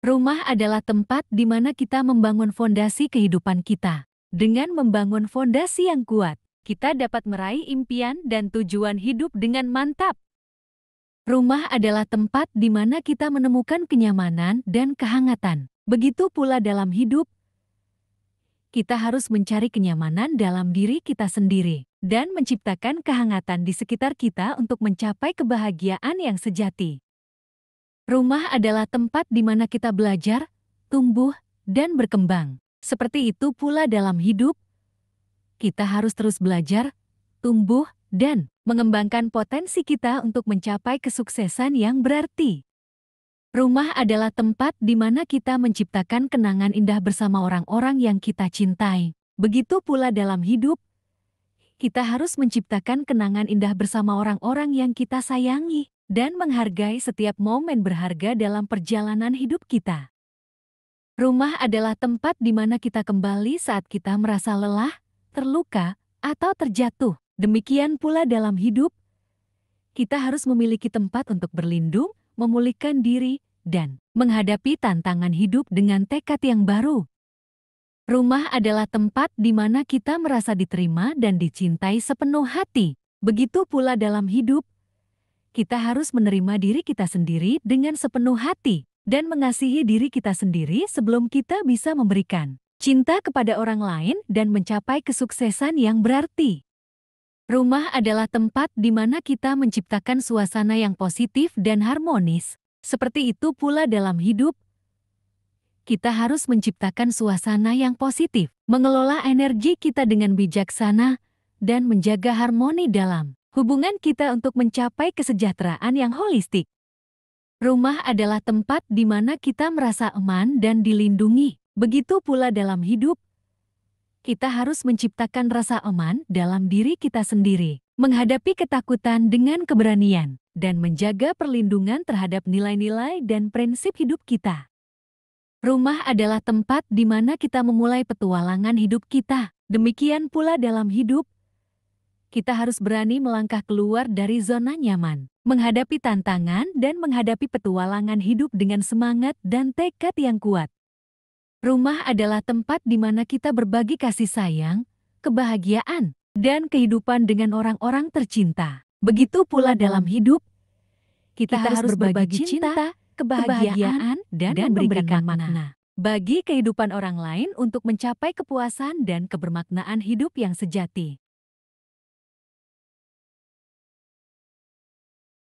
Rumah adalah tempat di mana kita membangun fondasi kehidupan kita. Dengan membangun fondasi yang kuat, kita dapat meraih impian dan tujuan hidup dengan mantap. Rumah adalah tempat di mana kita menemukan kenyamanan dan kehangatan. Begitu pula dalam hidup, kita harus mencari kenyamanan dalam diri kita sendiri dan menciptakan kehangatan di sekitar kita untuk mencapai kebahagiaan yang sejati. Rumah adalah tempat di mana kita belajar, tumbuh, dan berkembang. Seperti itu pula dalam hidup, kita harus terus belajar, tumbuh, dan mengembangkan potensi kita untuk mencapai kesuksesan yang berarti. Rumah adalah tempat di mana kita menciptakan kenangan indah bersama orang-orang yang kita cintai. Begitu pula dalam hidup, kita harus menciptakan kenangan indah bersama orang-orang yang kita sayangi dan menghargai setiap momen berharga dalam perjalanan hidup kita. Rumah adalah tempat di mana kita kembali saat kita merasa lelah, terluka, atau terjatuh. Demikian pula dalam hidup, kita harus memiliki tempat untuk berlindung, memulihkan diri, dan menghadapi tantangan hidup dengan tekad yang baru. Rumah adalah tempat di mana kita merasa diterima dan dicintai sepenuh hati. Begitu pula dalam hidup, kita harus menerima diri kita sendiri dengan sepenuh hati dan mengasihi diri kita sendiri sebelum kita bisa memberikan cinta kepada orang lain dan mencapai kesuksesan yang berarti. Rumah adalah tempat di mana kita menciptakan suasana yang positif dan harmonis. Seperti itu pula dalam hidup, kita harus menciptakan suasana yang positif, mengelola energi kita dengan bijaksana, dan menjaga harmoni dalam hubungan kita untuk mencapai kesejahteraan yang holistik. Rumah adalah tempat di mana kita merasa aman dan dilindungi. Begitu pula dalam hidup, kita harus menciptakan rasa aman dalam diri kita sendiri, menghadapi ketakutan dengan keberanian, dan menjaga perlindungan terhadap nilai-nilai dan prinsip hidup kita. Rumah adalah tempat di mana kita memulai petualangan hidup kita. Demikian pula dalam hidup, kita harus berani melangkah keluar dari zona nyaman, menghadapi tantangan dan menghadapi petualangan hidup dengan semangat dan tekad yang kuat. Rumah adalah tempat di mana kita berbagi kasih sayang, kebahagiaan, dan kehidupan dengan orang-orang tercinta. Begitu pula dalam hidup, kita harus berbagi cinta, kebahagiaan, dan memberikan makna bagi kehidupan orang lain untuk mencapai kepuasan dan kebermaknaan hidup yang sejati.